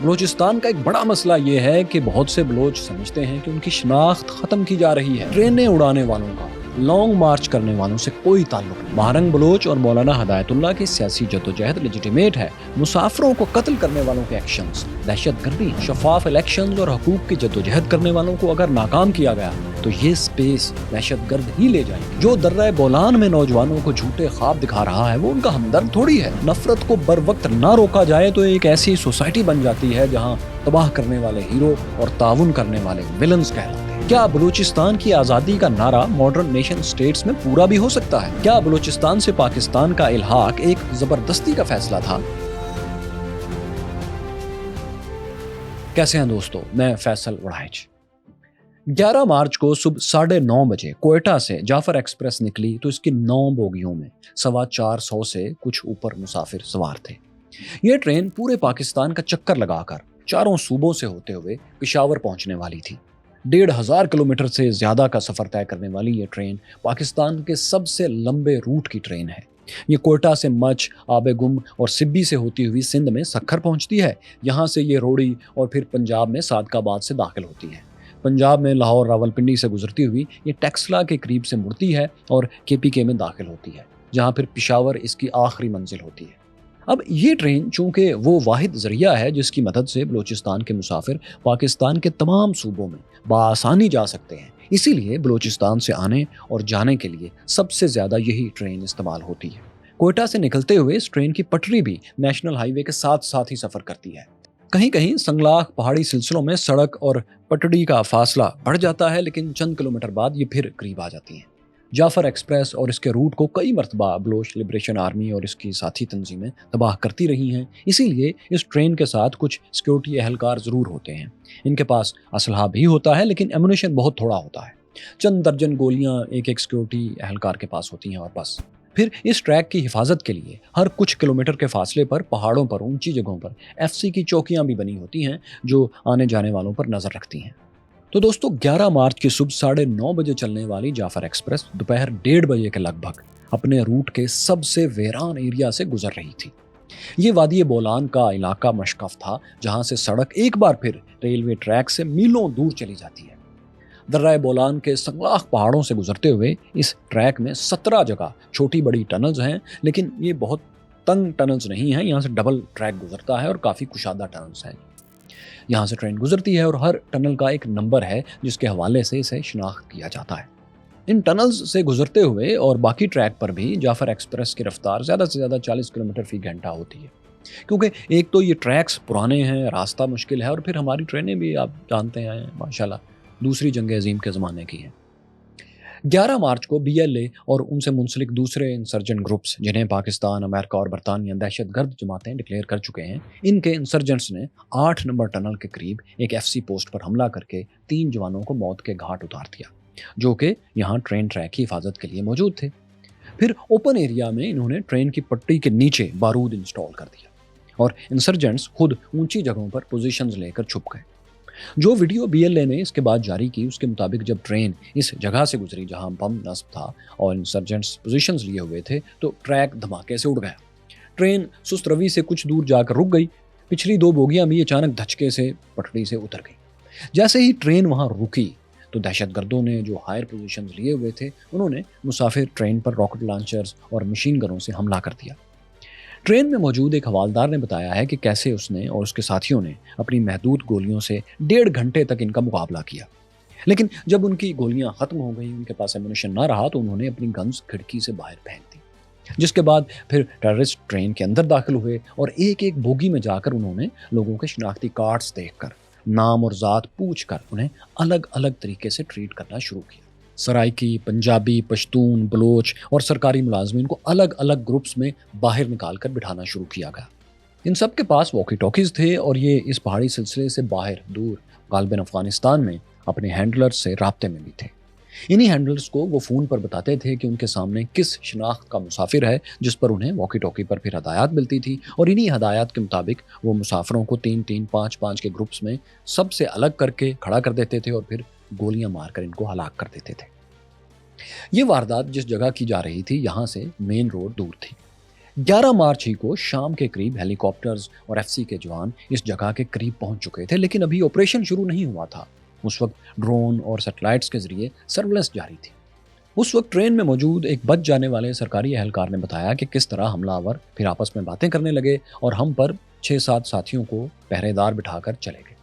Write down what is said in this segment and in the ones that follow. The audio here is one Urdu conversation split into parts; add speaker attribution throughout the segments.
Speaker 1: بلوچستان کا ایک بڑا مسئلہ یہ ہے کہ بہت سے بلوچ سمجھتے ہیں کہ ان کی شناخت ختم کی جا رہی ہے۔ ٹرینیں اڑانے والوں کا لانگ مارچ کرنے والوں سے کوئی تعلق نہیں۔ بہرنگ بلوچ اور مولانا ہدایت اللہ کی سیاسی جدوجہد لیجیٹیمیٹ ہے، مسافروں کو قتل کرنے والوں کے ایکشنز دہشت گردی، شفاف الیکشنز اور حقوق کی جدوجہد کرنے والوں کو اگر ناکام کیا گیا تو یہ سپیس دہشت گرد ہی لے جائے گی۔ جو درہ بولان میں نوجوانوں کو جھوٹے خواب دکھا رہا ہے وہ ان کا ہمدرد تھوڑی ہے۔ نفرت کو بر وقت نہ روکا جائے تو ایک ایسی سوسائٹی بن جاتی ہے جہاں تباہ کرنے والے ہیرو اور تعاون کرنے والے ویلنز کہلاتے ہیں۔ کیا بلوچستان کی آزادی کا نعرہ ماڈرن نیشن سٹیٹس میں پورا بھی ہو سکتا ہے؟ کیا بلوچستان سے پاکستان کا الحاق ایک زبردستی کا فیصلہ تھا؟ کیسے ہیں دوستو، میں فیصل وڑائچ۔ 11 مارچ کو صبح 9:30 بجے کوئٹہ سے جعفر ایکسپریس نکلی تو اس کی 9 بوگیوں میں 450 سے کچھ اوپر مسافر سوار تھے۔ یہ ٹرین پورے پاکستان کا چکر لگا کر چاروں صوبوں سے ہوتے ہوئے پشاور پہنچنے والی تھی۔ 1500 کلومیٹر سے زیادہ کا سفر طے کرنے والی یہ ٹرین پاکستان کے سب سے لمبے روٹ کی ٹرین ہے۔ یہ کوئٹہ سے مچھ، آب گم اور سبی سے ہوتی ہوئی سندھ میں سکھر پہنچتی ہے۔ یہاں سے یہ روڑی اور پھر پنجاب میں صادق آباد سے داخل ہوتی ہے۔ پنجاب میں لاہور راولپنڈی سے گزرتی ہوئی یہ ٹیکسلا کے قریب سے مڑتی ہے اور KPK میں داخل ہوتی ہے، جہاں پھر پشاور اس کی آخری منزل ہوتی ہے۔ اب یہ ٹرین چونکہ وہ واحد ذریعہ ہے جس کی مدد سے بلوچستان کے مسافر پاکستان کے تمام صوبوں میں بآسانی جا سکتے ہیں، اسی لیے بلوچستان سے آنے اور جانے کے لیے سب سے زیادہ یہی ٹرین استعمال ہوتی ہے۔ کوئٹہ سے نکلتے ہوئے اس ٹرین کی پٹری بھی نیشنل ہائی وے کے ساتھ ہی سفر کرتی ہے۔ کہیں کہیں سنگلاخ پہاڑی سلسلوں میں سڑک اور پٹڑی کا فاصلہ بڑھ جاتا ہے، لیکن چند کلومیٹر بعد یہ پھر قریب آ جاتی ہیں۔ جعفر ایکسپریس اور اس کے روٹ کو کئی مرتبہ بلوچ لبریشن آرمی اور اس کی ساتھی تنظیمیں تباہ کرتی رہی ہیں، اسی لیے اس ٹرین کے ساتھ کچھ سیکیورٹی اہلکار ضرور ہوتے ہیں۔ ان کے پاس اسلحہ بھی ہوتا ہے لیکن ایمونیشن بہت تھوڑا ہوتا ہے۔ چند درجن گولیاں ایک سیکیورٹی اہلکار کے پاس ہوتی ہیں اور بس۔ پھر اس ٹریک کی حفاظت کے لیے ہر کچھ کلومیٹر کے فاصلے پر پہاڑوں پر اونچی جگہوں پر FC کی چوکیاں بھی بنی ہوتی ہیں جو آنے جانے والوں پر نظر رکھتی ہیں۔ تو دوستو 11 مارچ کی صبح 9:30 بجے چلنے والی جعفر ایکسپریس دوپہر 1:30 بجے کے لگ بھگ اپنے روٹ کے سب سے ویران ایریا سے گزر رہی تھی۔ یہ وادی بولان کا علاقہ مشکف تھا جہاں سے سڑک ایک بار پھر ریلوے ٹریک سے میلوں دور چلی جاتی ہے۔ درہ بولان کے سنگلاخ پہاڑوں سے گزرتے ہوئے اس ٹریک میں 17 جگہ چھوٹی بڑی ٹنلز ہیں، لیکن یہ بہت تنگ ٹنلز نہیں ہیں۔ یہاں سے ڈبل ٹریک گزرتا ہے اور کافی کشادہ ٹنلز ہیں۔ یہاں سے ٹرین گزرتی ہے اور ہر ٹنل کا ایک نمبر ہے جس کے حوالے سے اسے شناخت کیا جاتا ہے۔ ان ٹنلز سے گزرتے ہوئے اور باقی ٹریک پر بھی جعفر ایکسپریس کی رفتار زیادہ سے زیادہ 40 کلومیٹر فی گھنٹہ ہوتی ہے، کیونکہ ایک تو یہ ٹریکس پرانے ہیں، راستہ مشکل ہے، اور پھر ہماری ٹرینیں بھی آپ جانتے ہیں ماشاءاللہ دوسری جنگ عظیم کے زمانے کی ہیں۔ 11 مارچ کو BLA اور ان سے منسلک دوسرے انسرجنٹ گروپس جنہیں پاکستان، امریکہ اور برطانیہ دہشت گرد جماعتیں ڈکلیئر کر چکے ہیں، ان کے انسرجنٹس نے 8 نمبر ٹنل کے قریب ایک FC پوسٹ پر حملہ کر کے 3 جوانوں کو موت کے گھاٹ اتار دیا جو کہ یہاں ٹرین ٹریک کی حفاظت کے لیے موجود تھے۔ پھر اوپن ایریا میں انہوں نے ٹرین کی پٹری کے نیچے بارود انسٹال کر دیا اور انسرجنٹس خود اونچی جگہوں پر پوزیشنز لے کر چھپ گئے۔ جو ویڈیو BLA نے اس کے بعد جاری کی اس کے مطابق جب ٹرین اس جگہ سے گزری جہاں بم نصب تھا اور انسرجنٹس پوزیشنز لیے ہوئے تھے تو ٹریک دھماکے سے اڑ گیا۔ ٹرین سست روی سے کچھ دور جا کر رک گئی۔ پچھلی 2 بوگیاں بھی اچانک دھچکے سے پٹڑی سے اتر گئی۔ جیسے ہی ٹرین وہاں رکی تو دہشت گردوں نے جو ہائر پوزیشنز لیے ہوئے تھے انہوں نے مسافر ٹرین پر راکٹ لانچرز اور مشین گنوں سے حملہ کر دیا۔ ٹرین میں موجود ایک حوالدار نے بتایا ہے کہ کیسے اس نے اور اس کے ساتھیوں نے اپنی محدود گولیوں سے 1.5 گھنٹے تک ان کا مقابلہ کیا، لیکن جب ان کی گولیاں ختم ہو گئیں، ان کے پاس ایمونیشن نہ رہا تو انہوں نے اپنی گنز کھڑکی سے باہر پھینک دی، جس کے بعد پھر ٹیررسٹ ٹرین کے اندر داخل ہوئے اور ایک ایک بوگی میں جا کر انہوں نے لوگوں کے شناختی کارڈز دیکھ کر نام اور ذات پوچھ کر انہیں الگ الگ طریقے سے ٹریٹ کرنا شروع کیا۔ سرائکی، پنجابی، پشتون، بلوچ اور سرکاری ملازمین کو الگ الگ گروپس میں باہر نکال کر بٹھانا شروع کیا گیا۔ ان سب کے پاس واکی ٹاکیز تھے اور یہ اس پہاڑی سلسلے سے باہر دور غالباً افغانستان میں اپنے ہینڈلرز سے رابطے میں بھی تھے۔ انہی ہینڈلرز کو وہ فون پر بتاتے تھے کہ ان کے سامنے کس شناخت کا مسافر ہے جس پر انہیں واکی ٹاکی پر پھر ہدایات ملتی تھی، اور انہی ہدایات کے مطابق وہ مسافروں کو 3-3، 5-5 کے گروپس میں سب سے الگ کر کے کھڑا کر دیتے تھے اور پھر گولیاں مار کر ان کو ہلاک کر دیتے تھے۔ یہ واردات جس جگہ کی جا رہی تھی یہاں سے مین روڈ دور تھی۔ 11 مارچ ہی کو شام کے قریب ہیلی کاپٹرز اور ایف سی کے جوان اس جگہ کے قریب پہنچ چکے تھے، لیکن ابھی آپریشن شروع نہیں ہوا تھا۔ اس وقت ڈرون اور سیٹلائٹس کے ذریعے سرویلنس جاری تھی۔ اس وقت ٹرین میں موجود ایک بچ جانے والے سرکاری اہلکار نے بتایا کہ کس طرح حملہ آور پھر آپس میں باتیں کرنے لگے اور ہم پر 6-7 ساتھیوں کو پہرے دار بٹھا کر چلے گئے۔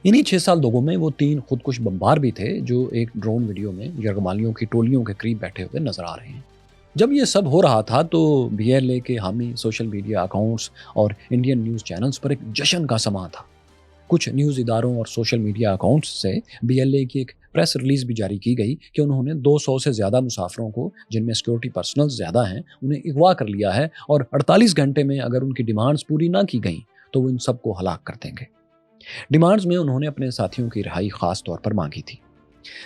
Speaker 1: انہی 6 سال لوگوں میں وہ 3 خودکش بمبار بھی تھے جو ایک ڈرون ویڈیو میں یرغمالیوں کی ٹولیوں کے قریب بیٹھے ہوئے نظر آ رہے ہیں۔ جب یہ سب ہو رہا تھا تو بی ایل اے کے حامی سوشل میڈیا اکاؤنٹس اور انڈین نیوز چینلز پر ایک جشن کا سماں تھا۔ کچھ نیوز اداروں اور سوشل میڈیا اکاؤنٹس سے بی ایل اے کی ایک پریس ریلیز بھی جاری کی گئی کہ انہوں نے 200 سے زیادہ مسافروں کو، جن میں سیکورٹی پرسنل زیادہ ہیں، انہیں اغوا کر لیا ہے اور 48 گھنٹے میں اگر ان کی ڈیمانڈز پوری نہ کی گئیں تو وہ ان سب کو ہلاک کر دیں گے۔ ڈیمانڈز میں انہوں نے اپنے ساتھیوں کی رہائی خاص طور پر مانگی تھی،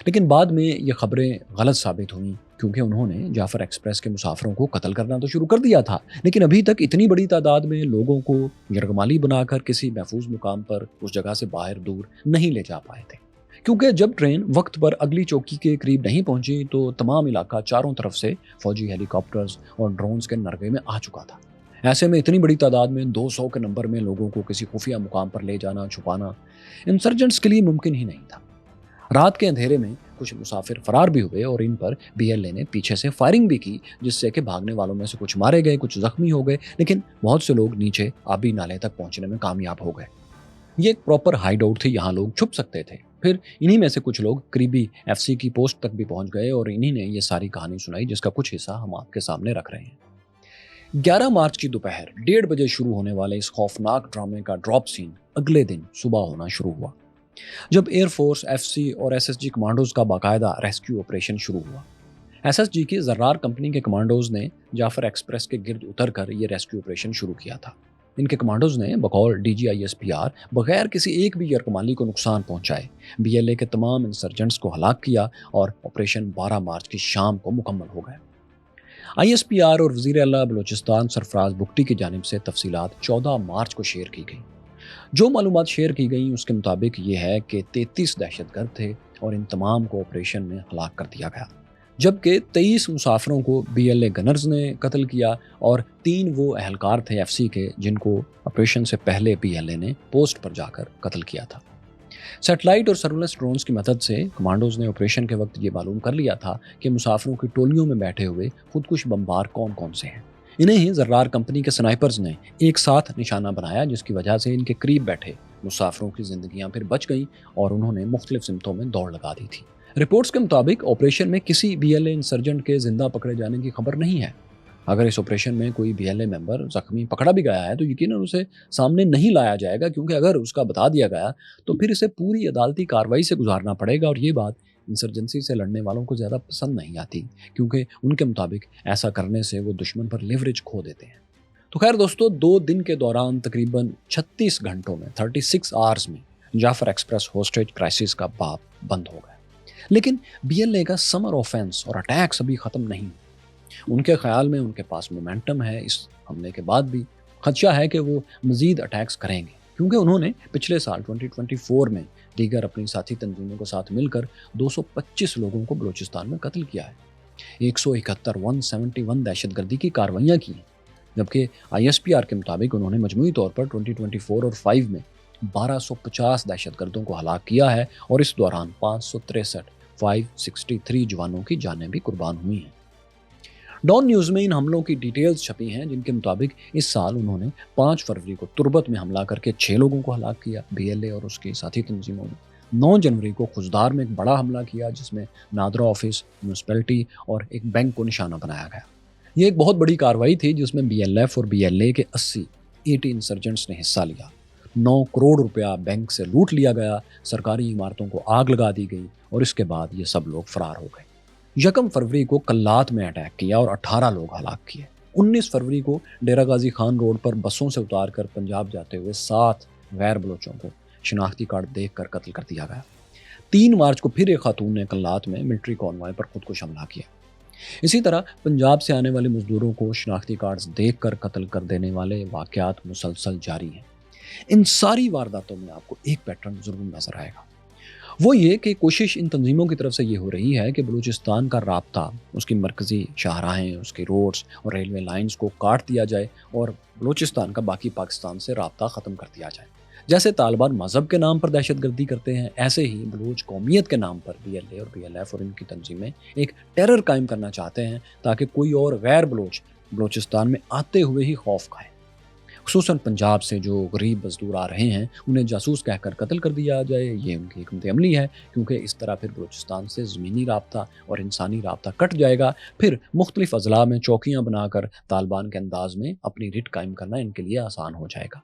Speaker 1: لیکن بعد میں یہ خبریں غلط ثابت ہوئیں کیونکہ انہوں نے جعفر ایکسپریس کے مسافروں کو قتل کرنا تو شروع کر دیا تھا، لیکن ابھی تک اتنی بڑی تعداد میں لوگوں کو یرغمالی بنا کر کسی محفوظ مقام پر اس جگہ سے باہر دور نہیں لے جا پائے تھے، کیونکہ جب ٹرین وقت پر اگلی چوکی کے قریب نہیں پہنچی تو تمام علاقہ چاروں طرف سے فوجی ہیلی کاپٹرز اور ڈرونز کے نرغے میں آ چکا تھا۔ ایسے میں اتنی بڑی تعداد میں 200 کے نمبر میں لوگوں کو کسی خفیہ مقام پر لے جانا، چھپانا انسرجنٹس کے لیے ممکن ہی نہیں تھا۔ رات کے اندھیرے میں کچھ مسافر فرار بھی ہوئے اور ان پر بی ایل اے نے پیچھے سے فائرنگ بھی کی، جس سے کہ بھاگنے والوں میں سے کچھ مارے گئے، کچھ زخمی ہو گئے، لیکن بہت سے لوگ نیچے آبی نالے تک پہنچنے میں کامیاب ہو گئے۔ یہ ایک پراپر ہائیڈ آؤٹ تھی، یہاں لوگ چھپ سکتے تھے۔ پھر انہی میں سے کچھ لوگ قریبی ایف سی کی پوسٹ تک بھی پہنچ گئے اور انہی نے یہ ساری کہانی سنائی جس کا کچھ حصہ ہم آپ کے سامنے رکھ رہے ہیں۔ 11 مارچ کی دوپہر 1:30 بجے شروع ہونے والے اس خوفناک ڈرامے کا ڈراپ سین اگلے دن صبح ہونا شروع ہوا، جب ایئر فورس، ایف سی اور ایس ایس جی کمانڈوز کا باقاعدہ ریسکیو آپریشن شروع ہوا۔ ایس ایس جی کی زرار کمپنی کے کمانڈوز نے جعفر ایکسپریس کے گرد اتر کر یہ ریسکیو آپریشن شروع کیا تھا۔ ان کے کمانڈوز نے بقول D G I S P R بغیر کسی ایک بھی یرغمالی کو نقصان پہنچائے بی ایل اے کے تمام انسرجنٹس کو ہلاک کیا اور آپریشن 12 مارچ کی شام کو مکمل ہو گئے۔ آئی ایس پی آر اور وزیر اعلیٰ بلوچستان سرفراز بگٹی کی جانب سے تفصیلات 14 مارچ کو شیئر کی گئیں۔ جو معلومات شیئر کی گئیں اس کے مطابق یہ ہے کہ 33 دہشت گرد تھے اور ان تمام کو آپریشن میں ہلاک کر دیا گیا، جبکہ 23 مسافروں کو بی ایل اے گنرز نے قتل کیا اور 3 وہ اہلکار تھے ایف سی کے جن کو آپریشن سے پہلے بی ایل اے نے پوسٹ پر جا کر قتل کیا تھا۔ سیٹلائٹ اور سرویلنس ڈرونز کی مدد سے کمانڈوز نے آپریشن کے وقت یہ معلوم کر لیا تھا کہ مسافروں کی ٹولیوں میں بیٹھے ہوئے خودکش بمبار کون کون سے ہیں۔ انہیں ہی زرار کمپنی کے سنائپرز نے ایک ساتھ نشانہ بنایا، جس کی وجہ سے ان کے قریب بیٹھے مسافروں کی زندگیاں پھر بچ گئیں اور انہوں نے مختلف سمتوں میں دوڑ لگا دی تھی۔ رپورٹس کے مطابق آپریشن میں کسی بی ایل اے انسرجنٹ کے زندہ پکڑے جانے کی خبر نہیں ہے۔ اگر اس آپریشن میں کوئی بی ایل اے ممبر زخمی پکڑا بھی گیا ہے تو یقیناً اسے سامنے نہیں لایا جائے گا، کیونکہ اگر اس کا بتا دیا گیا تو پھر اسے پوری عدالتی کارروائی سے گزارنا پڑے گا، اور یہ بات انسرجنسی سے لڑنے والوں کو زیادہ پسند نہیں آتی، کیونکہ ان کے مطابق ایسا کرنے سے وہ دشمن پر لیوریج کھو دیتے ہیں۔ تو خیر دوستو، 2 دن کے دوران تقریباً 36 گھنٹوں میں 36 آورز میں جعفر ایکسپریس ہوسٹیج کرائسس کا باب بند ہو گیا، لیکن بی ایل اے کا سمر آفینس اور اٹیکس ابھی ختم نہیں۔ ان کے خیال میں ان کے پاس مومنٹم ہے، اس حملے کے بعد بھی خدشہ ہے کہ وہ مزید اٹیکس کریں گے، کیونکہ انہوں نے پچھلے سال 2024 میں دیگر اپنی ساتھی تنظیموں کے ساتھ مل کر 225 لوگوں کو بلوچستان میں قتل کیا ہے، 171 دہشت گردی کی کارروائیاں کی ہیں، جبکہ آئی ایس پی آر کے مطابق انہوں نے مجموعی طور پر 2024 اور 5 میں 1250 دہشت گردوں کو ہلاک کیا ہے، اور اس دوران 563 جوانوں کی جانیں بھی قربان ہوئی ہیں۔ ڈان نیوز میں ان حملوں کی ڈیٹیلز چھپی ہیں، جن کے مطابق اس سال انہوں نے 5 فروری کو تربت میں حملہ کر کے 6 لوگوں کو ہلاک کیا بی ایل اے اور اس کی ساتھی تنظیموں نے۔ 9 جنوری کو خزدار میں ایک بڑا حملہ کیا جس میں نادرا آفس، میونسپلٹی اور ایک بینک کو نشانہ بنایا گیا۔ یہ ایک بہت بڑی کارروائی تھی جس میں بی ایل ایف اور بی ایل اے کے 80 انسرجنٹس نے حصہ لیا۔ 9 کروڑ روپیہ بینک سے لوٹ لیا گیا، سرکاری عمارتوں کو آگ لگا دی گئی، اور اس کے بعد یہ سب لوگ فرار ہو گئے۔ 1 فروری کو کلات میں اٹیک کیا اور 18 لوگ ہلاک کیے۔ 19 فروری کو ڈیرہ غازی خان روڈ پر بسوں سے اتار کر پنجاب جاتے ہوئے 7 غیر بلوچوں کو شناختی کارڈ دیکھ کر قتل کر دیا گیا۔ 3 مارچ کو پھر ایک خاتون نے کلات میں ملٹری کانوائے پر خودکش حملہ کیا۔ اسی طرح پنجاب سے آنے والے مزدوروں کو شناختی کارڈز دیکھ کر قتل کر دینے والے واقعات مسلسل جاری ہیں۔ ان ساری وارداتوں میں آپ کو ایک پیٹرن ضرور نظر آئے گا، وہ یہ کہ کوشش ان تنظیموں کی طرف سے یہ ہو رہی ہے کہ بلوچستان کا رابطہ، اس کی مرکزی شاہراہیں، اس کے روڈز اور ریلوے لائنز کو کاٹ دیا جائے اور بلوچستان کا باقی پاکستان سے رابطہ ختم کر دیا جائے۔ جیسے طالبان مذہب کے نام پر دہشت گردی کرتے ہیں، ایسے ہی بلوچ قومیت کے نام پر BLA اور BLF اور ان کی تنظیمیں ایک ٹیرر قائم کرنا چاہتے ہیں تاکہ کوئی اور غیر بلوچ بلوچستان میں آتے ہوئے ہی خوف کھائے۔ خصوصاً پنجاب سے جو غریب مزدور آ رہے ہیں انہیں جاسوس کہہ کر قتل کر دیا جائے، یہ ان کی حکمت عملی ہے، کیونکہ اس طرح پھر بلوچستان سے زمینی رابطہ اور انسانی رابطہ کٹ جائے گا۔ پھر مختلف اضلاع میں چوکیاں بنا کر طالبان کے انداز میں اپنی رٹ قائم کرنا ان کے لیے آسان ہو جائے گا۔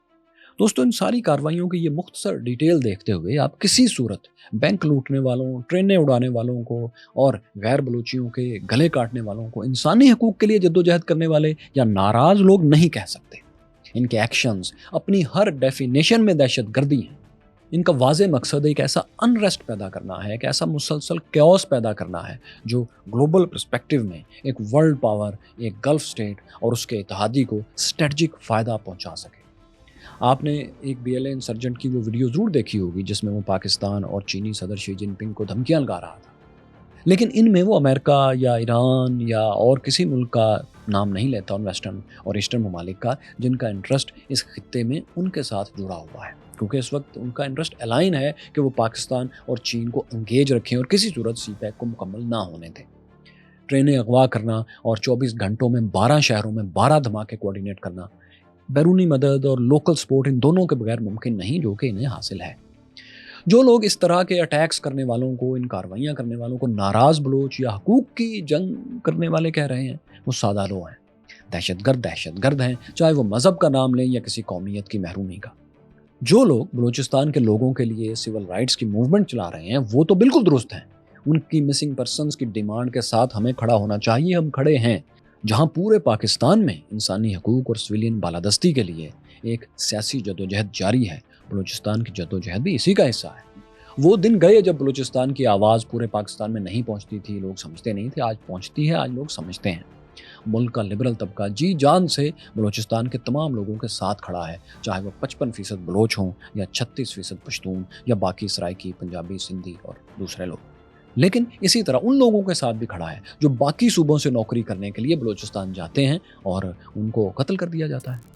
Speaker 1: دوستو، ان ساری کارروائیوں کی یہ مختصر ڈیٹیل دیکھتے ہوئے آپ کسی صورت بینک لوٹنے والوں، ٹرینیں اڑانے والوں کو اور غیر بلوچیوں کے گلے کاٹنے والوں کو انسانی حقوق کے لیے جدوجہد کرنے والے یا ناراض لوگ نہیں کہہ سکتے۔ ان کے ایکشنز اپنی ہر ڈیفینیشن میں دہشت گردی ہیں۔ ان کا واضح مقصد ایک ایسا انریسٹ پیدا کرنا ہے، ایک ایسا مسلسل کیوس پیدا کرنا ہے جو گلوبل پرسپیکٹو میں ایک ورلڈ پاور، ایک گلف سٹیٹ اور اس کے اتحادی کو اسٹریٹجک فائدہ پہنچا سکے۔ آپ نے ایک BLA انسرجنٹ کی وہ ویڈیو ضرور دیکھی ہوگی جس میں وہ پاکستان اور چینی صدر شی جن پنگ کو دھمکیاں لگا رہا تھا، لیکن ان میں وہ امریکہ یا ایران یا اور کسی ملک کا نام نہیں لیتا، ان ویسٹرن اور ایسٹرن ممالک کا جن کا انٹرسٹ اس خطے میں ان کے ساتھ جڑا ہوا ہے، کیونکہ اس وقت ان کا انٹرسٹ الائن ہے کہ وہ پاکستان اور چین کو انگیج رکھیں اور کسی صورت CPEC کو مکمل نہ ہونے دیں۔ ٹرینیں اغوا کرنا اور 24 گھنٹوں میں 12 شہروں میں 12 دھماکے کوآرڈینیٹ کرنا بیرونی مدد اور لوکل سپورٹ ان دونوں کے بغیر ممکن نہیں، جو کہ انہیں حاصل ہے۔ جو لوگ اس طرح کے اٹیکس کرنے والوں کو، ان کارروائیاں کرنے والوں کو ناراض بلوچ یا حقوق کی جنگ کرنے والے کہہ رہے ہیں، وہ سادہ لو ہیں، دہشت گرد ہیں، چاہے وہ مذہب کا نام لیں یا کسی قومیت کی محرومی کا۔ جو لوگ بلوچستان کے لوگوں کے لیے سول رائٹس کی موومنٹ چلا رہے ہیں وہ تو بالکل درست ہیں۔ ان کی مسنگ پرسنز کی ڈیمانڈ کے ساتھ ہمیں کھڑا ہونا چاہیے، ہم کھڑے ہیں۔ جہاں پورے پاکستان میں انسانی حقوق اور سویلین بالادستی کے لیے ایک سیاسی جدوجہد جاری ہے، بلوچستان کی جدوجہد بھی اسی کا حصہ ہے۔ وہ دن گئے جب بلوچستان کی آواز پورے پاکستان میں نہیں پہنچتی تھی، لوگ سمجھتے نہیں تھے، آج پہنچتی ہے، آج لوگ سمجھتے ہیں۔ ملک کا لبرل طبقہ جی جان سے بلوچستان کے تمام لوگوں کے ساتھ کھڑا ہے، چاہے وہ 55% بلوچ ہوں یا 36% پشتون یا باقی سرائکی، پنجابی، سندھی اور دوسرے لوگ۔ لیکن اسی طرح ان لوگوں کے ساتھ بھی کھڑا ہے جو باقی صوبوں سے نوکری کرنے کے لیے بلوچستان جاتے ہیں اور ان کو قتل کر دیا جاتا ہے۔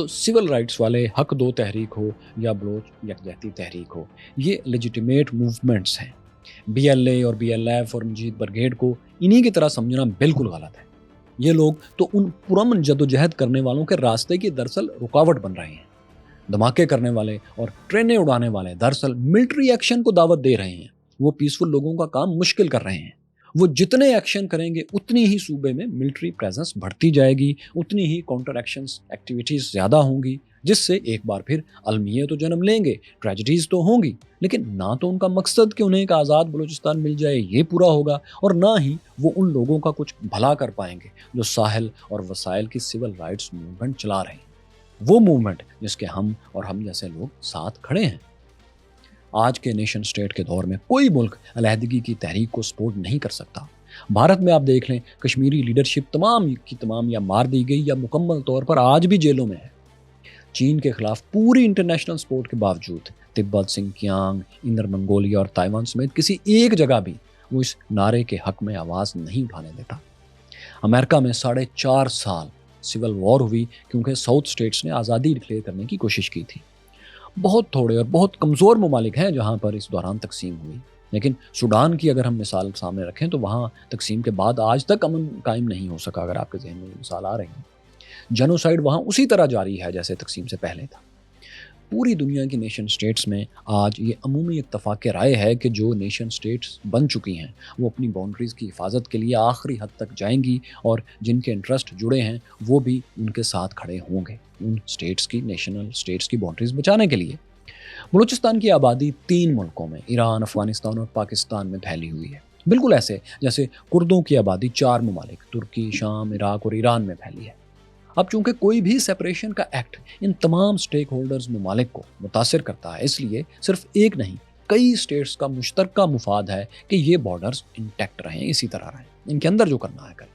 Speaker 1: سول رائٹس والے حق دو تحریک ہو یا بلوچ یکجہتی تحریک ہو، یہ لیجیٹیمیٹ موومنٹس ہیں۔ BLA اور BLF اور مجید برگیڈ کو انہی کی طرح سمجھنا بالکل غلط ہے۔ یہ لوگ تو ان پرامن جدوجہد کرنے والوں کے راستے کی دراصل رکاوٹ بن رہے ہیں۔ دھماکے کرنے والے اور ٹرینیں اڑانے والے دراصل ملٹری ایکشن کو دعوت دے رہے ہیں، وہ پیسفل لوگوں کا کام مشکل کر رہے ہیں۔ وہ جتنے ایکشن کریں گے اتنی ہی صوبے میں ملٹری پریزنس بڑھتی جائے گی، اتنی ہی کاؤنٹر ایکشنز ایکٹیویٹیز زیادہ ہوں گی، جس سے ایک بار پھر المیے تو جنم لیں گے، ٹریجڈیز تو ہوں گی، لیکن نہ تو ان کا مقصد کہ انہیں ایک آزاد بلوچستان مل جائے یہ پورا ہوگا، اور نہ ہی وہ ان لوگوں کا کچھ بھلا کر پائیں گے جو ساحل اور وسائل کی سول رائٹس موومنٹ چلا رہے ہیں، وہ موومنٹ جس کے ہم اور ہم جیسے لوگ ساتھ کھڑے ہیں۔ آج کے نیشن سٹیٹ کے دور میں کوئی ملک علیحدگی کی تحریک کو سپورٹ نہیں کر سکتا۔ بھارت میں آپ دیکھ لیں، کشمیری لیڈرشپ تمام کی تمام یا مار دی گئی یا مکمل طور پر آج بھی جیلوں میں ہے۔ چین کے خلاف پوری انٹرنیشنل سپورٹ کے باوجود تبت، سنکیانگ، انر منگولیا اور تائیوان سمیت کسی ایک جگہ بھی وہ اس نعرے کے حق میں آواز نہیں اٹھانے دیتا۔ امریکہ میں 4.5 سال سول وار ہوئی کیونکہ ساؤتھ سٹیٹس نے آزادی ڈکلیئر کرنے کی کوشش کی تھی۔ بہت تھوڑے اور بہت کمزور ممالک ہیں جہاں پر اس دوران تقسیم ہوئی، لیکن سوڈان کی اگر ہم مثال سامنے رکھیں تو وہاں تقسیم کے بعد آج تک امن قائم نہیں ہو سکا۔ اگر آپ کے ذہن میں یہ مثال آ رہی ہے، جنوسائیڈ وہاں اسی طرح جاری ہے جیسے تقسیم سے پہلے تھا۔ پوری دنیا کی نیشن سٹیٹس میں آج یہ عمومی اتفاق رائے ہے کہ جو نیشن سٹیٹس بن چکی ہیں وہ اپنی باؤنڈریز کی حفاظت کے لیے آخری حد تک جائیں گی، اور جن کے انٹرسٹ جڑے ہیں وہ بھی ان کے ساتھ کھڑے ہوں گے ان سٹیٹس کی، نیشنل سٹیٹس کی باؤنڈریز بچانے کے لیے۔ بلوچستان کی آبادی 3 ملکوں میں، ایران، افغانستان اور پاکستان میں پھیلی ہوئی ہے، بالکل ایسے جیسے کردوں کی آبادی 4 ممالک ترکی، شام، عراق اور ایران میں پھیلی ہے۔ اب چونکہ کوئی بھی سیپریشن کا ایکٹ ان تمام سٹیک ہولڈرز ممالک کو متاثر کرتا ہے، اس لیے صرف ایک نہیں کئی سٹیٹس کا مشترکہ مفاد ہے کہ یہ بارڈرز انٹیکٹ رہیں، اسی طرح رہیں، ان کے اندر جو کرنا ہے کریں۔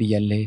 Speaker 1: BLA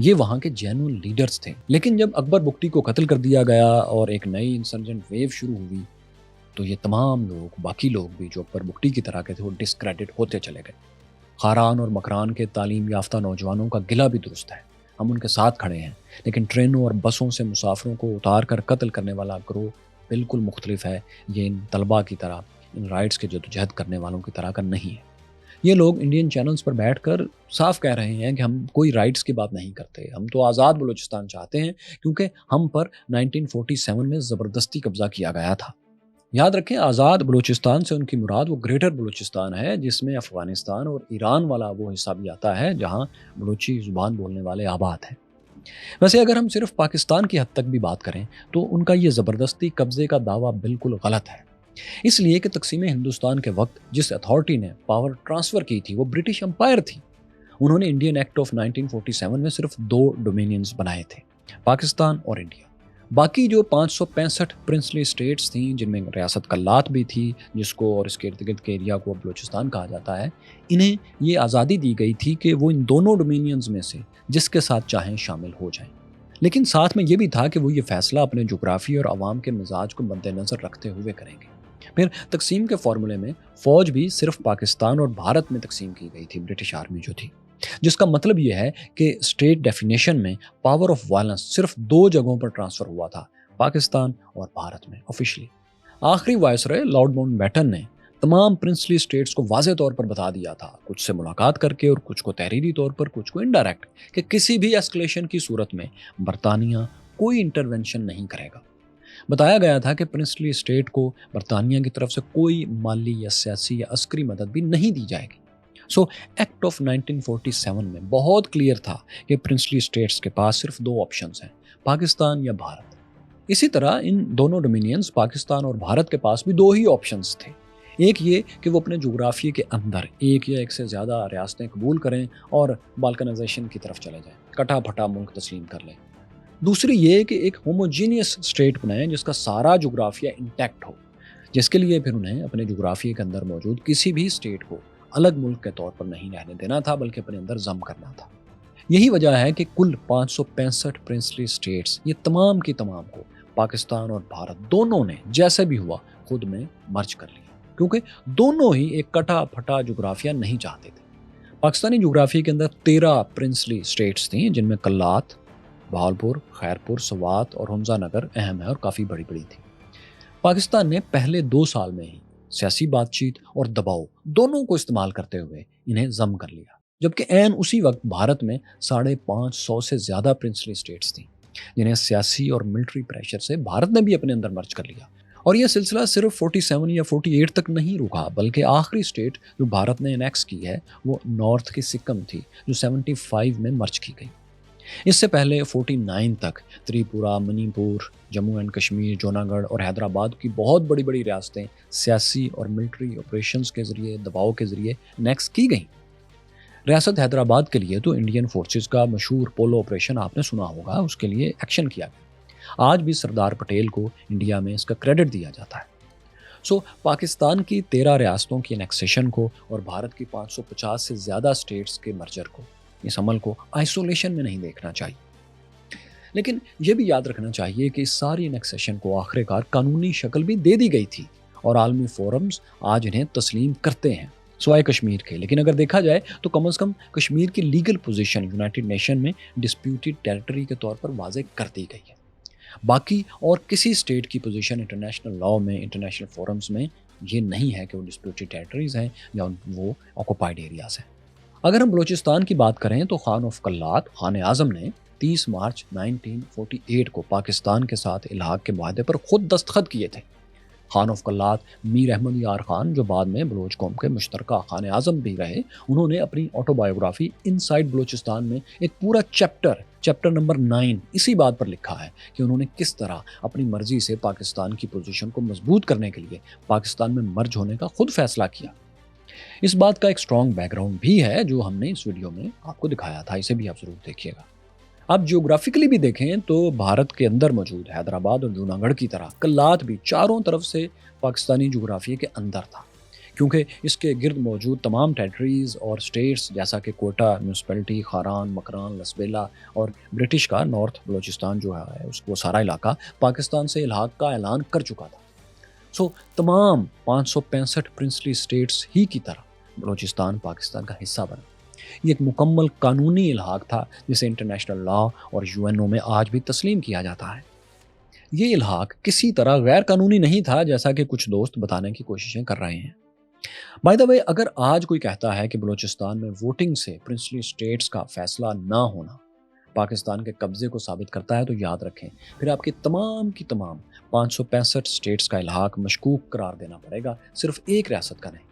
Speaker 1: یہ وہاں کے جینوئن لیڈرز تھے. لیکن جب اکبر بگٹی کو قتل کر دیا گیا اور ایک نئی انسرجنٹ ویو شروع ہوئی تو یہ تمام لوگ، باقی لوگ بھی جو اکبر بگٹی کی طرح کے تھے، وہ ڈسکریڈٹ ہوتے چلے گئے. خاران اور مکران کے تعلیم یافتہ نوجوانوں کا گلہ بھی درست ہے، ہم ان کے ساتھ کھڑے ہیں، لیکن ٹرینوں اور بسوں سے مسافروں کو اتار کر قتل کرنے والا گروہ بالکل مختلف ہے. یہ ان طلباء کی طرح، ان رائٹس کے جدوجہد کرنے والوں کی طرح کا نہیں ہے. یہ لوگ انڈین چینلز پر بیٹھ کر صاف کہہ رہے ہیں کہ ہم کوئی رائٹس کی بات نہیں کرتے، ہم تو آزاد بلوچستان چاہتے ہیں کیونکہ ہم پر 1947 میں زبردستی قبضہ کیا گیا تھا. یاد رکھیں، آزاد بلوچستان سے ان کی مراد وہ گریٹر بلوچستان ہے جس میں افغانستان اور ایران والا وہ حصہ بھی آتا ہے جہاں بلوچی زبان بولنے والے آباد ہیں. ویسے اگر ہم صرف پاکستان کی حد تک بھی بات کریں تو ان کا یہ زبردستی قبضے کا دعویٰ بالکل غلط ہے، اس لیے کہ تقسیم ہندوستان کے وقت جس اتھارٹی نے پاور ٹرانسفر کی تھی وہ برٹش امپائر تھی. انہوں نے انڈین ایکٹ آف 1947 میں صرف 2 ڈومینینز بنائے تھے، پاکستان اور انڈیا. باقی جو 565 پرنسلی اسٹیٹس تھیں جن میں ریاست کلات بھی تھی، جس کو اور اس کے ارد گرد کے ایریا کو بلوچستان کہا جاتا ہے، انہیں یہ آزادی دی گئی تھی کہ وہ ان دونوں ڈومینینز میں سے جس کے ساتھ چاہیں شامل ہو جائیں. لیکن ساتھ میں یہ بھی تھا کہ وہ یہ فیصلہ اپنے جغرافی اور عوام کے مزاج کو مد نظر رکھتے ہوئے کریں گے. پھر تقسیم کے فارمولے میں فوج بھی صرف پاکستان اور بھارت میں تقسیم کی گئی تھی، برٹش آرمی جو تھی، جس کا مطلب یہ ہے کہ اسٹیٹ ڈیفینیشن میں پاور آف وائلنس صرف 2 جگہوں پر ٹرانسفر ہوا تھا، پاکستان اور بھارت میں آفیشلی. آخری وائسرائے لارڈ ماؤنٹ بیٹن نے تمام پرنسلی اسٹیٹس کو واضح طور پر بتا دیا تھا، کچھ سے ملاقات کر کے اور کچھ کو تحریری طور پر، کچھ کو انڈائریکٹ، کہ کسی بھی اسکلیشن کی صورت میں برطانیہ کوئی انٹرونشن نہیں کرے گا. بتایا گیا تھا کہ پرنسلی اسٹیٹ کو برطانیہ کی طرف سے کوئی مالی یا سیاسی یا عسکری مدد بھی نہیں دی جائے گی. سو ایکٹ آف 1947 میں بہت کلیئر تھا کہ پرنسلی اسٹیٹس کے پاس صرف 2 آپشنز ہیں، پاکستان یا بھارت. اسی طرح ان دونوں ڈومینینز پاکستان اور بھارت کے پاس بھی 2 ہی آپشنز تھے. ایک یہ کہ وہ اپنے جغرافیے کے اندر ایک یا ایک سے زیادہ ریاستیں قبول کریں اور بالکنائزیشن کی طرف چلے جائیں، کٹا پھٹا ملک تسلیم کر لیں. دوسری یہ کہ ایک ہوموجینیس اسٹیٹ بنائیں جس کا سارا جغرافیہ انٹیکٹ ہو، جس کے لیے پھر انہیں اپنے جغرافیے کے اندر موجود کسی بھی اسٹیٹ کو الگ ملک کے طور پر نہیں رہنے دینا تھا بلکہ اپنے اندر ضم کرنا تھا. یہی وجہ ہے کہ کل 565 پرنسلی اسٹیٹس، یہ تمام کی تمام کو پاکستان اور بھارت دونوں نے جیسے بھی ہوا خود میں مرج کر لیا، کیونکہ دونوں ہی ایک کٹا پھٹا جغرافیہ نہیں چاہتے تھے. پاکستانی جغرافیے کے اندر 13 پرنسلی اسٹیٹس تھیں جن میں کلات، بہاولپور، خیرپور، سوات اور حمزہ نگر اہم ہے اور کافی بڑی بڑی تھی. پاکستان نے پہلے 2 سال میں ہی سیاسی بات چیت اور دباؤ دونوں کو استعمال کرتے ہوئے انہیں ضم کر لیا، جبکہ عین اسی وقت بھارت میں 550 سے زیادہ پرنسلی اسٹیٹس تھیں جنہیں سیاسی اور ملٹری پریشر سے بھارت نے بھی اپنے اندر مرج کر لیا. اور یہ سلسلہ صرف 47 یا 48 تک نہیں رکا، بلکہ آخری اسٹیٹ جو بھارت نے انیکس کی ہے وہ نارتھ کی سکم تھی جو 75 میں مرج کی گئی. اس سے پہلے 49 تک تریپورہ، منی پور، جموں اینڈ کشمیر، جوناگڑھ اور حیدرآباد کی بہت بڑی بڑی ریاستیں سیاسی اور ملٹری آپریشنز کے ذریعے، دباؤ کے ذریعے انیکس کی گئیں. ریاست حیدرآباد کے لیے تو انڈین فورسز کا مشہور پولو آپریشن آپ نے سنا ہوگا، اس کے لیے ایکشن کیا گیا. آج بھی سردار پٹیل کو انڈیا میں اس کا کریڈٹ دیا جاتا ہے. پاکستان کی 13 ریاستوں کی انیکسیشن کو اور بھارت کی 550 سے زیادہ اسٹیٹس کے مرجر کو، اس عمل کو آئسولیشن میں نہیں دیکھنا چاہیے. لیکن یہ بھی یاد رکھنا چاہیے کہ اس ساری انیکسیشن کو آخر کار قانونی شکل بھی دے دی گئی تھی اور عالمی فورمز آج انہیں تسلیم کرتے ہیں سوائے کشمیر کے. لیکن اگر دیکھا جائے تو کم از کم کشمیر کی لیگل پوزیشن یونائٹڈ نیشن میں ڈسپیوٹڈ ٹیریٹری کے طور پر واضح کر دی گئی ہے. باقی اور کسی اسٹیٹ کی پوزیشن انٹرنیشنل لاء میں، انٹرنیشنل فورمز میں یہ نہیں ہے کہ وہ ڈسپیوٹڈ ٹیریٹریز ہیں یا وہ آکوپائڈ ایریاز ہیں. اگر ہم بلوچستان کی بات کریں تو خان آف کلات، خان اعظم نے 30 مارچ 1948 کو پاکستان کے ساتھ الحاق کے معاہدے پر خود دستخط کیے تھے. خان آف کلات میر احمد یار خان، جو بعد میں بلوچ قوم کے مشترکہ خان اعظم بھی رہے، انہوں نے اپنی آٹو بایوگرافی ان سائڈ بلوچستان میں ایک پورا چیپٹر نمبر 9 اسی بات پر لکھا ہے کہ انہوں نے کس طرح اپنی مرضی سے پاکستان کی پوزیشن کو مضبوط کرنے کے لیے پاکستان میں مرج ہونے کا خود فیصلہ کیا. اس بات کا ایک اسٹرانگ بیک گراؤنڈ بھی ہے جو ہم نے اس ویڈیو میں آپ کو دکھایا تھا، اسے بھی آپ ضرور دیکھیے گا. اب جیوگرافیکلی بھی دیکھیں تو بھارت کے اندر موجود حیدرآباد اور جوناگڑھ کی طرح کلات بھی چاروں طرف سے پاکستانی جغرافیے کے اندر تھا، کیونکہ اس کے گرد موجود تمام ٹیریٹریز اور اسٹیٹس جیسا کہ کوئٹہ میونسپلٹی، خاران، مکران، لسبیلا اور برٹش کا نارتھ بلوچستان جو ہے اس کو سارا علاقہ پاکستان سے الحاق کا اعلان کر چکا تھا۔ تمام 565 پرنسلی اسٹیٹس ہی کی طرح بلوچستان پاکستان کا حصہ بنا۔ یہ ایک مکمل قانونی الحاق تھا جسے انٹرنیشنل لا اور UN میں آج بھی تسلیم کیا جاتا ہے۔ یہ الحاق کسی طرح غیر قانونی نہیں تھا جیسا کہ کچھ دوست بتانے کی کوششیں کر رہے ہیں۔ بائی دا وے، اگر آج کوئی کہتا ہے کہ بلوچستان میں ووٹنگ سے پرنسلی اسٹیٹس کا فیصلہ نہ ہونا پاکستان کے قبضے کو ثابت کرتا ہے تو یاد رکھیں پھر آپ کی تمام 565 اسٹیٹس کا الحاق مشکوک قرار دینا پڑے گا، صرف ایک ریاست کا نہیں۔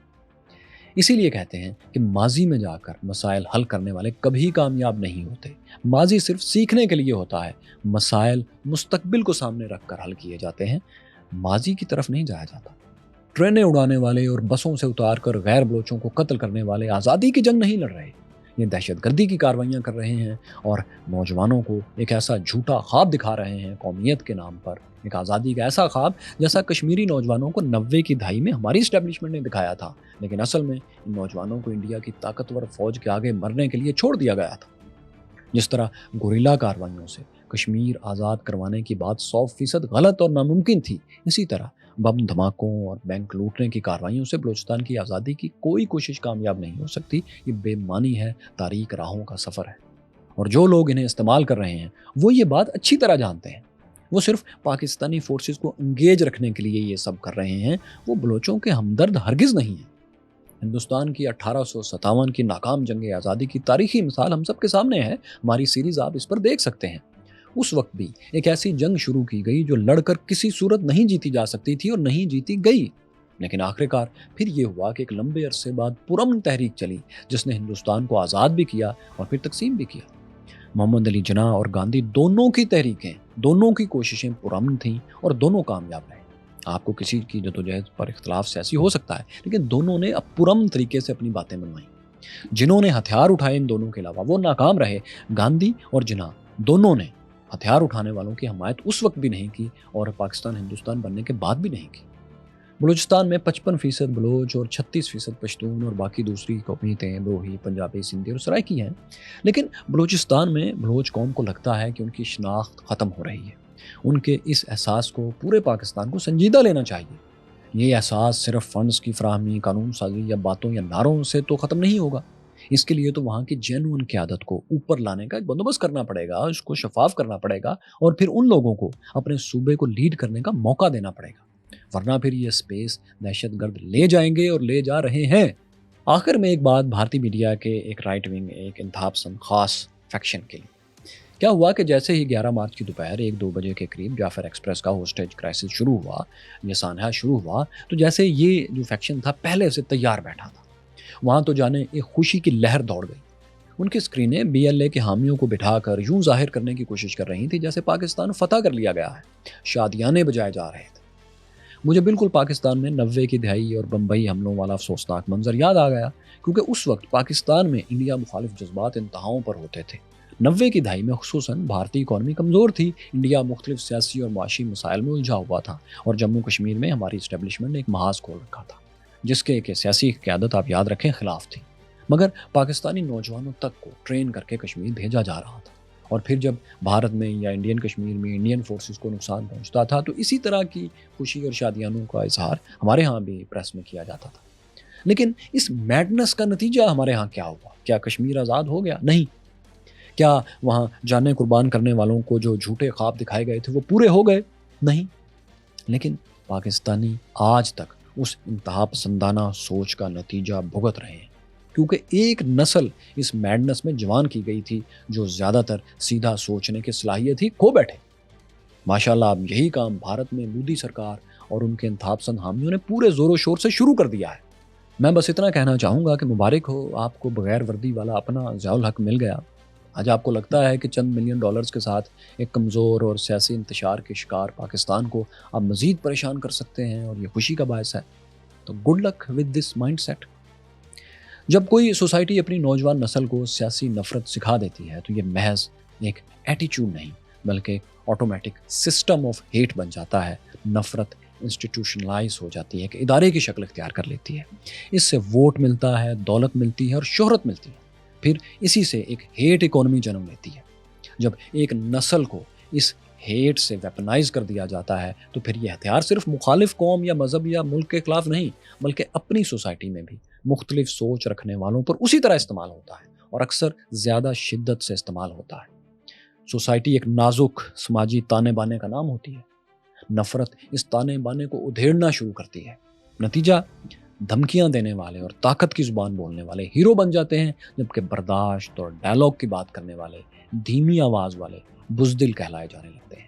Speaker 1: اسی لیے کہتے ہیں کہ ماضی میں جا کر مسائل حل کرنے والے کبھی کامیاب نہیں ہوتے۔ ماضی صرف سیکھنے کے لیے ہوتا ہے، مسائل مستقبل کو سامنے رکھ کر حل کیے جاتے ہیں، ماضی کی طرف نہیں جایا جاتا۔ ٹرینیں اڑانے والے اور بسوں سے اتار کر غیر بلوچوں کو قتل کرنے والے آزادی کی جنگ نہیں لڑ رہے، یہ دہشت گردی کی کارروائیاں کر رہے ہیں اور نوجوانوں کو ایک ایسا جھوٹا خواب دکھا رہے ہیں قومیت کے نام پر، ایک آزادی کا ایسا خواب جیسا کشمیری نوجوانوں کو 90 کی دہائی میں ہماری اسٹیبلشمنٹ نے دکھایا تھا، لیکن اصل میں ان نوجوانوں کو انڈیا کی طاقتور فوج کے آگے مرنے کے لیے چھوڑ دیا گیا تھا۔ جس طرح گوریلا کارروائیوں سے کشمیر آزاد کروانے کی بات 100% غلط اور ناممکن تھی، اسی طرح بم دھماکوں اور بینک لوٹنے کی کارروائیوں سے بلوچستان کی آزادی کی کوئی کوشش کامیاب نہیں ہو سکتی۔ یہ بے معنی ہے، تاریک راہوں کا سفر ہے، اور جو لوگ انہیں استعمال کر رہے ہیں وہ یہ بات اچھی طرح جانتے ہیں۔ وہ صرف پاکستانی فورسز کو انگیج رکھنے کے لیے یہ سب کر رہے ہیں، وہ بلوچوں کے ہمدرد ہرگز نہیں ہیں۔ ہندوستان کی 1857 کی ناکام جنگ آزادی کی تاریخی مثال ہم سب کے سامنے ہے، ہماری سیریز آپ اس پر دیکھ سکتے ہیں۔ اس وقت بھی ایک ایسی جنگ شروع کی گئی جو لڑ کر کسی صورت نہیں جیتی جا سکتی تھی اور نہیں جیتی گئی، لیکن آخرکار پھر یہ ہوا کہ ایک لمبے عرصے بعد پرامن تحریک چلی جس نے ہندوستان کو آزاد بھی کیا اور پھر تقسیم بھی کیا۔ محمد علی جناح اور گاندھی دونوں کی تحریکیں، دونوں کی کوششیں پرامن تھیں اور دونوں کامیاب رہے۔ آپ کو کسی کی جدوجہد پر اختلاف سیاسی ہو سکتا ہے، لیکن دونوں نے پرامن طریقے سے اپنی باتیں منوائیں۔ جنہوں نے ہتھیار اٹھائے ان دونوں کے علاوہ وہ ناکام رہے۔ گاندھی اور جناح دونوں نے ہتھیار اٹھانے والوں کی حمایت اس وقت بھی نہیں کی اور پاکستان ہندوستان بننے کے بعد بھی نہیں کی۔ بلوچستان میں 55% بلوچ اور 36% پشتون اور باقی دوسری قومیتیں لوہی، پنجابی، سندھی اور سرائکی ہیں، لیکن بلوچستان میں بلوچ قوم کو لگتا ہے کہ ان کی شناخت ختم ہو رہی ہے۔ ان کے اس احساس کو پورے پاکستان کو سنجیدہ لینا چاہیے۔ یہ احساس صرف فنڈز کی فراہمی، قانون سازی یا باتوں یا نعروں سے تو ختم نہیں ہوگا۔ اس کے لیے تو وہاں کی جینوئن قیادت کو اوپر لانے کا ایک بندوبست کرنا پڑے گا، اس کو شفاف کرنا پڑے گا اور پھر ان لوگوں کو اپنے صوبے کو لیڈ کرنے کا موقع دینا پڑے گا، ورنہ پھر یہ اسپیس دہشت گرد لے جائیں گے اور لے جا رہے ہیں۔ آخر میں ایک بات بھارتی میڈیا کے ایک رائٹ ونگ، ایک انتہا پسند خاص فیکشن کے لیے۔ کیا ہوا کہ جیسے ہی 11 مارچ کی دوپہر 1-2 بجے کے قریب جعفر ایکسپریس کا ہوسٹیج کرائسس شروع ہوا، یہ سانحہ شروع ہوا، تو جیسے یہ جو فیکشن تھا پہلے سے تیار بیٹھا تھا، وہاں تو جانے ایک خوشی کی لہر دوڑ گئی۔ ان کی اسکرینیں BLA کے حامیوں کو بٹھا کر یوں ظاہر کرنے کی کوشش کر رہی تھی جیسے پاکستان فتح کر لیا گیا ہے، شادیانے بجائے جا رہے تھے۔ مجھے بالکل پاکستان میں 90 کی دہائی اور بمبئی حملوں والا افسوسناک منظر یاد آ گیا، کیونکہ اس وقت پاکستان میں انڈیا مخالف جذبات انتہاؤں پر ہوتے تھے۔ 90 کی دہائی میں خصوصاً بھارتی اکانومی کمزور تھی، انڈیا مختلف سیاسی اور معاشی مسائل میں الجھا ہوا تھا، اور جموں کشمیر میں ہماری اسٹیبلشمنٹ نے ایک محاذ کھول رکھا تھا جس کے ایک سیاسی قیادت آپ یاد رکھیں خلاف تھی، مگر پاکستانی نوجوانوں تک کو ٹرین کر کے کشمیر بھیجا جا رہا تھا۔ اور پھر جب بھارت میں یا انڈین کشمیر میں انڈین فورسز کو نقصان پہنچتا تھا تو اسی طرح کی خوشی اور شادیانوں کا اظہار ہمارے ہاں بھی پریس میں کیا جاتا تھا۔ لیکن اس میڈنس کا نتیجہ ہمارے ہاں کیا ہوا؟ کیا کشمیر آزاد ہو گیا؟ نہیں۔ کیا وہاں جانیں قربان کرنے والوں کو جو جھوٹے خواب دکھائے گئے تھے وہ پورے ہو گئے؟ نہیں۔ لیکن پاکستانی آج تک اس انتہا پسندانہ سوچ کا نتیجہ بھگت رہے ہیں، کیونکہ ایک نسل اس میڈنس میں جوان کی گئی تھی جو زیادہ تر سیدھا سوچنے کی صلاحیت ہی کھو بیٹھے۔ ماشاءاللہ اب یہی کام بھارت میں مودی سرکار اور ان کے انتہا پسند حامیوں نے پورے زور و شور سے شروع کر دیا ہے۔ میں بس اتنا کہنا چاہوں گا کہ مبارک ہو آپ کو بغیر وردی والا اپنا ضیاء الحق مل گیا۔ آج آپ کو لگتا ہے کہ چند ملین ڈالرز کے ساتھ ایک کمزور اور سیاسی انتشار کے شکار پاکستان کو آپ مزید پریشان کر سکتے ہیں اور یہ خوشی کا باعث ہے، تو good luck with this mindset. جب کوئی سوسائٹی اپنی نوجوان نسل کو سیاسی نفرت سکھا دیتی ہے تو یہ محض ایک ایٹیچیوڈ نہیں بلکہ آٹومیٹک سسٹم آف ہیٹ بن جاتا ہے۔ نفرت انسٹیٹیوشنلائز ہو جاتی ہے، کہ ادارے کی شکل اختیار کر لیتی ہے۔ اس سے ووٹ ملتا ہے، دولت ملتی ہے اور شہرت ملتی ہے۔ پھر اسی سے ایک ہیٹ اکانومی جنم لیتی ہے۔ جب ایک نسل کو اس ہیٹ سے ویپنائز کر دیا جاتا ہے تو پھر یہ ہتھیار صرف مخالف قوم یا مذہب یا ملک کے خلاف نہیں، بلکہ اپنی سوسائٹی میں بھی مختلف سوچ رکھنے والوں پر اسی طرح استعمال ہوتا ہے، اور اکثر زیادہ شدت سے استعمال ہوتا ہے۔ سوسائٹی ایک نازک سماجی تانے بانے کا نام ہوتی ہے۔ نفرت اس تانے بانے کو ادھیڑنا شروع کرتی ہے۔ نتیجہ، دھمکیاں دینے والے اور طاقت کی زبان بولنے والے ہیرو بن جاتے ہیں، جبکہ برداشت اور ڈائلاگ کی بات کرنے والے دھیمی آواز والے بزدل کہلائے جانے لگتے ہیں۔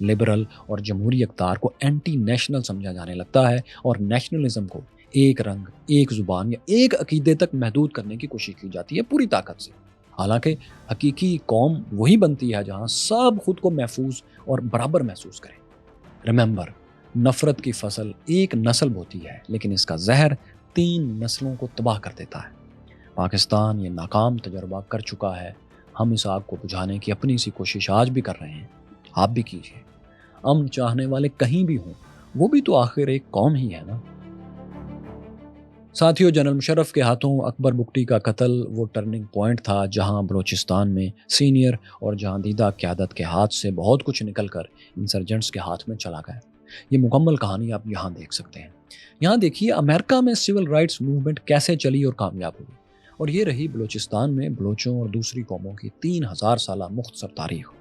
Speaker 1: لبرل اور جمہوری اقدار کو اینٹی نیشنل سمجھا جانے لگتا ہے، اور نیشنلزم کو ایک رنگ، ایک زبان یا ایک عقیدے تک محدود کرنے کی کوشش کی جاتی ہے پوری طاقت سے۔ حالانکہ حقیقی قوم وہی بنتی ہے جہاں سب خود کو محفوظ اور برابر محسوس کریں۔ ریممبر، نفرت کی فصل ایک نسل بوتی ہے، لیکن اس کا زہر 3 نسلوں کو تباہ کر دیتا ہے۔ پاکستان یہ ناکام تجربہ کر چکا ہے۔ ہم اس آگ کو بجھانے کی اپنی سی کوشش آج بھی کر رہے ہیں۔ آپ بھی کیجیے۔ امن چاہنے والے کہیں بھی ہوں، وہ بھی تو آخر ایک قوم ہی ہے نا۔ ساتھیوں، جنرل مشرف کے ہاتھوں اکبر بگٹی کا قتل وہ ٹرننگ پوائنٹ تھا جہاں بلوچستان میں سینئر اور جہاں دیدہ قیادت کے ہاتھ سے بہت کچھ نکل کر انسرجنٹس کے ہاتھ میں چلا گیا۔ یہ مکمل کہانی آپ یہاں دیکھ سکتے ہیں۔ یہاں دیکھیے امریکہ میں سول رائٹس موومنٹ کیسے چلی اور کامیاب ہوئی، اور یہ رہی بلوچستان میں بلوچوں اور دوسری قوموں کی 3000 سالہ مختصر تاریخ۔